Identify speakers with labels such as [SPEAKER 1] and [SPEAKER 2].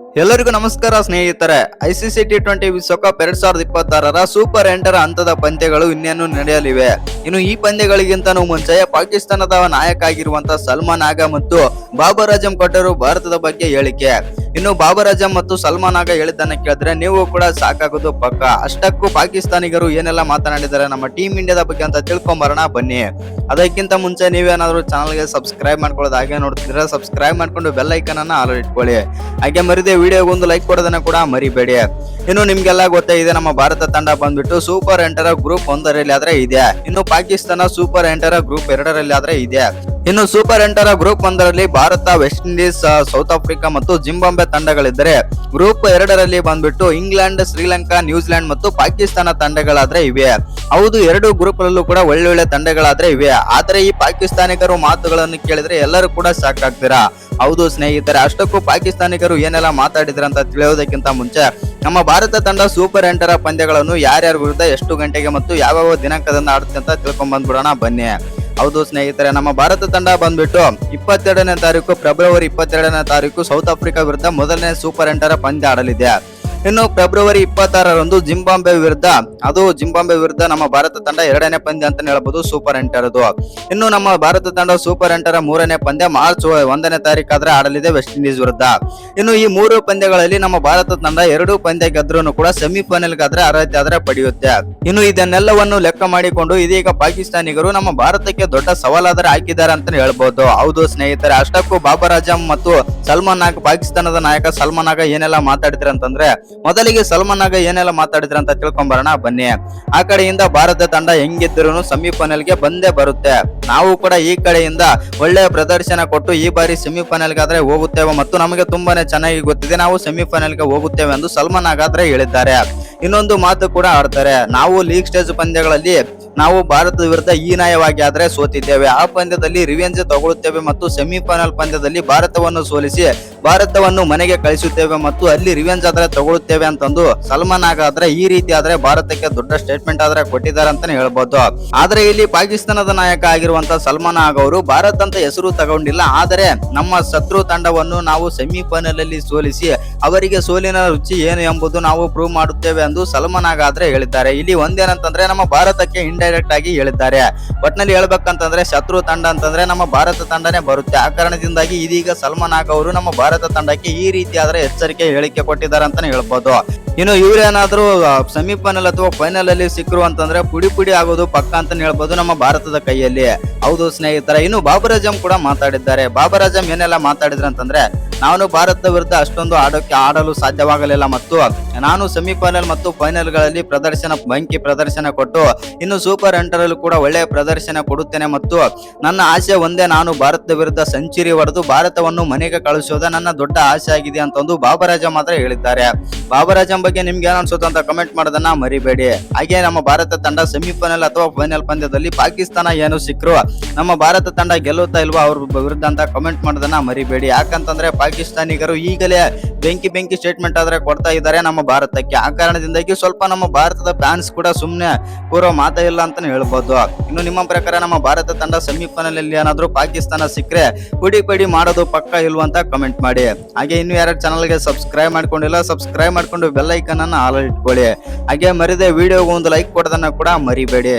[SPEAKER 1] ಎಲ್ಲರಿಗೂ ನಮಸ್ಕಾರ ಸ್ನೇಹಿತರೆ. ICC T20 ವಿಶ್ವಕಪ್ 2026 ಸೂಪರ್ 8 ಹಂತದ ಪಂದ್ಯಗಳು ಇನ್ನೇನು ನಡೆಯಲಿವೆ. ಇನ್ನು ಈ ಪಂದ್ಯಗಳಿಗಿಂತನೂ ಮುಂಚೆ ಪಾಕಿಸ್ತಾನದ ನಾಯಕ ಆಗಿರುವಂತಹ ಸಲ್ಮಾನ್ ಆಗಾ ಮತ್ತು ಬಾಬರ್ ಆಜಮ್ ಕೊಟ್ಟರು ಭಾರತದ ಬಗ್ಗೆ ಹೇಳಿಕೆ. ಇನ್ನು ಬಾಬರ್ ಆಜಮ್ ಮತ್ತು ಸಲ್ಮಾನ್ ಆಗಾ ಹೇಳಿದ್ದನ್ನ ಕೇಳಿದ್ರೆ ನೀವು ಕೂಡ ಸಾಕಾಗೋದು ಪಕ್ಕ. ಅಷ್ಟಕ್ಕೂ ಪಾಕಿಸ್ತಾನಿಗರು ಏನೆಲ್ಲ ಮಾತನಾಡಿದ್ದಾರೆ ನಮ್ಮ ಟೀಮ್ ಇಂಡಿಯಾದ ಬಗ್ಗೆ ಅಂತ ತಿಳ್ಕೊಂಬರೋಣ ಬನ್ನಿ. ಅದಕ್ಕಿಂತ ಮುಂಚೆ ನೀವೇನಾದ್ರೂ ಚಾನಲ್ಗೆ ಸಬ್ಸ್ಕ್ರೈಬ್ ಮಾಡ್ಕೊಳ್ಳೋದು ಹಾಗೆ ನೋಡ್ತಿದ್ರೆ ಸಬ್ಸ್ಕ್ರೈಬ್ ಮಾಡ್ಕೊಂಡು ಬೆಲ್ ಐಕನ್ ಅನ್ನ ಆಲ್ ಇಟ್ಕೊಳ್ಳಿ. ಹಾಗೆ ಮರಿದೆ ವಿಡಿಯೋಗೆ ಒಂದು ಲೈಕ್ ಕೊಡೋದನ್ನ ಕೂಡ ಮರಿಬೇಡಿ. ಇನ್ನು ನಿಮ್ಗೆಲ್ಲ ಗೊತ್ತೇ ಇದೆ, ನಮ್ಮ ಭಾರತ ತಂಡ ಬಂದ್ಬಿಟ್ಟು ಸೂಪರ್ 8 ಗ್ರೂಪ್ 1 ಆದ್ರೆ ಇದೆ. ಇನ್ನು ಪಾಕಿಸ್ತಾನ ಸೂಪರ್ 8 ಗ್ರೂಪ್ 2 ಆದ್ರೆ ಇದೆ. ಇನ್ನು super 8 group 1 Bharat, West Indies, South Africa ಮತ್ತು ಜಿಂಬಾಬ್ವೆ ತಂಡಗಳಿದ್ದರೆ ಗ್ರೂಪ್ 2 ಬಂದ್ಬಿಟ್ಟು ಇಂಗ್ಲೆಂಡ್, ಶ್ರೀಲಂಕಾ, ನ್ಯೂಜಿಲೆಂಡ್ ಮತ್ತು ಪಾಕಿಸ್ತಾನ ತಂಡಗಳಾದ್ರೆ ಇವೆ. ಹೌದು, ಎರಡು ಗ್ರೂಪ್ ಅಲ್ಲೂ ಕೂಡ ಒಳ್ಳೊಳ್ಳೆ ತಂಡಗಳಾದ್ರೆ ಇವೆ. ಆದ್ರೆ ಈ ಪಾಕಿಸ್ತಾನಿಗರು ಮಾತುಗಳನ್ನು ಕೇಳಿದ್ರೆ ಎಲ್ಲರೂ ಕೂಡ ಸಾಕಾಗ್ತೀರಾ. ಹೌದು ಸ್ನೇಹಿತರೆ, ಅಷ್ಟಕ್ಕೂ ಪಾಕಿಸ್ತಾನಿಗರು ಏನೆಲ್ಲ ಮಾತಾಡಿದ್ರ ಅಂತ ತಿಳಿಯೋದಕ್ಕಿಂತ ಮುಂಚೆ ನಮ್ಮ ಭಾರತ ತಂಡ ಸೂಪರ್ 8 ಪಂದ್ಯಗಳನ್ನು ಯಾರ್ಯಾರ ವಿರುದ್ಧ ಎಷ್ಟು ಗಂಟೆಗೆ ಮತ್ತು ಯಾವ ದಿನಾಂಕದಿಂದ ಆಡುತ್ತೆ ಅಂತ ತಿಳ್ಕೊಂಡ್ ಬಂದ್ಬಿಡೋಣ ಬನ್ನಿ. ಹೌದು ಸ್ನೇಹಿತರೆ, ನಮ್ಮ ಭಾರತ ತಂಡ ಬಂದ್ಬಿಟ್ಟು 22ನೇ ತಾರೀಕು ಫೆಬ್ರವರಿ 22ನೇ ತಾರೀಕು ಸೌತ್ ಆಫ್ರಿಕಾ ವಿರುದ್ಧ ಮೊದಲನೇ ಸೂಪರ್ 8 ಪಂದ್ಯ ಆಡಲಿದೆ. ಇನ್ನು ಫೆಬ್ರವರಿ 26ರಂದು ಜಿಂಬಾಬ್ವೆ ವಿರುದ್ಧ ನಮ್ಮ ಭಾರತ ತಂಡ 2ನೇ ಪಂದ್ಯ ಅಂತ ಹೇಳ್ಬೋದು ಸೂಪರ್ 8. ಇನ್ನು ನಮ್ಮ ಭಾರತ ತಂಡ ಸೂಪರ್ 8 3ನೇ ಪಂದ್ಯ ಮಾರ್ಚ್ 1ನೇ ತಾರೀಕಾದ್ರೆ ಆಡಲಿದೆ ವೆಸ್ಟ್ ಇಂಡೀಸ್ ವಿರುದ್ಧ. ಇನ್ನು ಈ 3 ಪಂದ್ಯಗಳಲ್ಲಿ ನಮ್ಮ ಭಾರತ ತಂಡ 2 ಪಂದ್ಯ ಗೆದ್ರೂ ಕೂಡ ಸೆಮಿಫೈನಲ್ ಗಾದ್ರೆ ಅರ್ಹತೆ ಆದ್ರೆ ಪಡೆಯುತ್ತೆ. ಇನ್ನು ಇದನ್ನೆಲ್ಲವನ್ನು ಲೆಕ್ಕ ಮಾಡಿಕೊಂಡು ಇದೀಗ ಪಾಕಿಸ್ತಾನಿಗರು ನಮ್ಮ ಭಾರತಕ್ಕೆ ದೊಡ್ಡ ಸವಾಲಾದ್ರೆ ಹಾಕಿದ್ದಾರೆ ಅಂತ ಹೇಳ್ಬೋದು. ಹೌದು ಸ್ನೇಹಿತರೆ, ಅಷ್ಟಕ್ಕೂ ಬಾಬರ್ ಆಜಮ್ ಮತ್ತು ಸಲ್ಮಾನ್ ಆಗಾ, ಪಾಕಿಸ್ತಾನದ ನಾಯಕ ಸಲ್ಮಾನ್ ಆಗಾ ಏನೆಲ್ಲ ಮಾತಾಡಿದ್ರೆ ಅಂತಂದ್ರೆ, ಮೊದಲಿಗೆ ಸಲ್ಮಾನ್ ಆಗಾ ಏನೆಲ್ಲ ಮಾತಾಡಿದ್ರ ಅಂತ ತಿಳ್ಕೊಂಬರೋಣ ಬನ್ನಿ. ಆ ಕಡೆಯಿಂದ ಭಾರತ ತಂಡ ಹೆಂಗಿದ್ರು ಸೆಮಿಫೈನಲ್ ಗೆ ಬಂದೇ ಬರುತ್ತೆ. ನಾವು ಕೂಡ ಈ ಕಡೆಯಿಂದ ಒಳ್ಳೆಯ ಪ್ರದರ್ಶನ ಕೊಟ್ಟು ಈ ಬಾರಿ ಸೆಮಿಫೈನಲ್ ಗಾದ್ರೆ ಹೋಗುತ್ತೇವೆ ಮತ್ತು ನಮಗೆ ತುಂಬಾನೇ ಚೆನ್ನಾಗಿ ಗೊತ್ತಿದೆ ನಾವು ಸೆಮಿಫೈನಲ್ ಗೆ ಹೋಗುತ್ತೇವೆ ಎಂದು ಸಲ್ಮಾನ್ ಆಗಾ ಹೇಳಿದ್ದಾರೆ. ಇನ್ನೊಂದು ಮಾತು ಕೂಡ ಆಡ್ತಾರೆ, ನಾವು ಲೀಗ್ ಸ್ಟೇಜ್ ಪಂದ್ಯಗಳಲ್ಲಿ ನಾವು ಭಾರತದ ವಿರುದ್ಧ ಹೀನಾಯವಾಗಿ ಆದ್ರೆ ಸೋತಿದ್ದೇವೆ. ಆ ಪಂದ್ಯದಲ್ಲಿ ರಿವೆಂಜ್ ತಗೊಳ್ಳುತ್ತೇವೆ ಮತ್ತು ಸೆಮಿಫೈನಲ್ ಪಂದ್ಯದಲ್ಲಿ ಭಾರತವನ್ನು ಸೋಲಿಸಿ ಭಾರತವನ್ನು ಮನೆಗೆ ಕಳಿಸುತ್ತೇವೆ ಮತ್ತು ಅಲ್ಲಿ ರಿವೆಂಜ್ ಆದ್ರೆ ತಗೊಳ್ಳುತ್ತೇವೆ ಅಂತಂದು ಸಲ್ಮಾನ್ ಆಗಾ ಈ ರೀತಿ ಆದ್ರೆ ಭಾರತಕ್ಕೆ ದೊಡ್ಡ ಸ್ಟೇಟ್ಮೆಂಟ್ ಆದ್ರೆ ಕೊಟ್ಟಿದ್ದಾರೆ ಅಂತಾನೆ ಹೇಳ್ಬೋದು. ಆದ್ರೆ ಇಲ್ಲಿ ಪಾಕಿಸ್ತಾನದ ನಾಯಕ ಆಗಿರುವಂತಹ ಸಲ್ಮಾನ್ ಆಗಾ ಅವರು ಭಾರತ ಅಂತ ಹೆಸರು ತಗೊಂಡಿಲ್ಲ, ಆದರೆ ನಮ್ಮ ಶತ್ರು ತಂಡವನ್ನು ನಾವು ಸೆಮಿಫೈನಲ್ ಅಲ್ಲಿ ಸೋಲಿಸಿ ಅವರಿಗೆ ಸೋಲಿನ ರುಚಿ ಏನು ಎಂಬುದು ನಾವು ಪ್ರೂವ್ ಮಾಡುತ್ತೇವೆ ಎಂದು ಸಲ್ಮಾನ್ ಆಗಾ ಹೇಳಿದ್ದಾರೆ. ಇಲ್ಲಿ ಒಂದೇನಂತಂದ್ರೆ ನಮ್ಮ ಭಾರತಕ್ಕೆ ಇಂಡೈರೆಕ್ಟ್ ಆಗಿ ಹೇಳಿದ್ದಾರೆ. ಒಟ್ನಲ್ಲಿ ಹೇಳ್ಬೇಕಂತಂದ್ರೆ ಶತ್ರು ತಂಡ ಅಂತಂದ್ರೆ ನಮ್ಮ ಭಾರತ ತಂಡನೇ ಬರುತ್ತೆ. ಆ ಕಾರಣದಿಂದಾಗಿ ಇದೀಗ ಸಲ್ಮಾನ್ ಆಗಾ ಅವರು ನಮ್ಮ ಭಾರತ ತಂಡಕ್ಕೆ ಈ ರೀತಿ ಆದ್ರೆ ಎಚ್ಚರಿಕೆ ಹೇಳಿಕೆ ಕೊಟ್ಟಿದ್ದಾರೆ ಅಂತಾನೆ ಹೇಳ್ಬೋದು. ಇನ್ನು ಇವ್ರೇನಾದ್ರೂ ಸೆಮಿಫೈನಲ್ ಅಥವಾ ಫೈನಲ್ ಅಲ್ಲಿ ಸಿಕ್ಕರು ಅಂತಂದ್ರೆ ಪುಡಿ ಆಗೋದು ಪಕ್ಕ ಅಂತಾನೆ ಹೇಳ್ಬೋದು ನಮ್ಮ ಭಾರತದ ಕೈಯಲ್ಲಿ. ಹೌದು ಸ್ನೇಹಿತರೆ, ಇನ್ನು ಬಾಬರ್ ಆಜಮ್ ಕೂಡ ಮಾತಾಡಿದ್ದಾರೆ. ಬಾಬರ್ ಆಜಮ್ ಏನೆಲ್ಲ ಮಾತಾಡಿದ್ರು ಅಂತಂದ್ರೆ, ನಾನು ಭಾರತದ ವಿರುದ್ಧ ಅಷ್ಟೊಂದು ಆಡಲು ಸಾಧ್ಯವಾಗಲಿಲ್ಲ ಮತ್ತು ನಾನು ಸೆಮಿಫೈನಲ್ ಮತ್ತು ಫೈನಲ್ ಗಳಲ್ಲಿ ಬೆಂಕಿ ಪ್ರದರ್ಶನ ಕೊಟ್ಟು ಇನ್ನು ಸೂಪರ್ 8 ಕೂಡ ಒಳ್ಳೆಯ ಪ್ರದರ್ಶನ ಕೊಡುತ್ತೇನೆ ಮತ್ತು ನನ್ನ ಆಸೆ ಒಂದೇ, ನಾನು ಭಾರತದ ವಿರುದ್ಧ ಸೆಂಚುರಿ ಹೊಡೆದು ಭಾರತವನ್ನು ಮನೆಗೆ ಕಳಿಸೋದ ನನ್ನ ದೊಡ್ಡ ಆಸೆ ಆಗಿದೆ ಅಂತಂದು ಬಾಬರ್ ಆಜಮ್ ಮಾತ್ರ ಹೇಳಿದ್ದಾರೆ. ಬಾಬರ್ ಆಜಮ್ ಬಗ್ಗೆ ನಿಮ್ಗೆ ಏನ್ ಅನ್ಸುತ್ತೆ ಅಂತ ಕಮೆಂಟ್ ಮಾಡೋದನ್ನ ಮರಿಬೇಡಿ. ಹಾಗೆ ನಮ್ಮ ಭಾರತ ತಂಡ ಸೆಮಿಫೈನಲ್ ಅಥವಾ ಫೈನಲ್ ಪಂದ್ಯದಲ್ಲಿ ಪಾಕಿಸ್ತಾನ ಏನು ಸಿಕ್ಕರು ನಮ್ಮ ಭಾರತ ತಂಡ ಗೆಲ್ಲುತ್ತಾ ಇಲ್ವಾ ಅವ್ರ ವಿರುದ್ಧ ಅಂತ ಕಮೆಂಟ್ ಮಾಡೋದನ್ನ ಮರಿಬೇಡಿ. ಯಾಕಂತಂದ್ರೆ ಪಾಕಿಸ್ತಾನಿಗರು ಈಗಲೇ ಬೆಂಕಿ ಸ್ಟೇಟ್ಮೆಂಟ್ ಆದ್ರೆ ಕೊಡ್ತಾ ಇದ್ದಾರೆ ನಮ್ಮ ಭಾರತಕ್ಕೆ. ಆ ಕಾರಣದಿಂದಾಗಿ ಸ್ವಲ್ಪ ನಮ್ಮ ಭಾರತದ ಫ್ಯಾನ್ಸ್ ಕೂಡ ಸುಮ್ನೆ ಪೂರ್ವ ಮಾತಾ ಇಲ್ಲ ಅಂತಾನೆ ಹೇಳ್ಬೋದು. ಇನ್ನು ನಿಮ್ಮ ಪ್ರಕಾರ ನಮ್ಮ ಭಾರತ ತಂಡ ಸೆಮಿಫೈನಲ್ ಅಲ್ಲಿ ಏನಾದ್ರು ಪಾಕಿಸ್ತಾನ ಸಿಕ್ಕರೆ ಪುಡಿ ಮಾಡೋದು ಪಕ್ಕ ಇಲ್ವಾ ಅಂತ ಕಮೆಂಟ್ ಮಾಡಿ. ಹಾಗೆ ಇನ್ನು ಯಾರು ಚಾನಲ್ಗೆ ಸಬ್ಸ್ಕ್ರೈಬ್ ಮಾಡ್ಕೊಂಡಿಲ್ಲ ಸಬ್ಸ್ಕ್ರೈಬ್ ಮಾಡ್ಕೊಂಡು ಬೆಲ್ ಐಕನ್ ಅನ್ನ ಆಲ್ ಇಟ್ಕೊಳ್ಳಿ. ಹಾಗೆ ಮರಿದೆ ವಿಡಿಯೋಗೆ ಒಂದು ಲೈಕ್ ಕೊಡೋದನ್ನ ಕೂಡ ಮರಿಬೇಡಿ.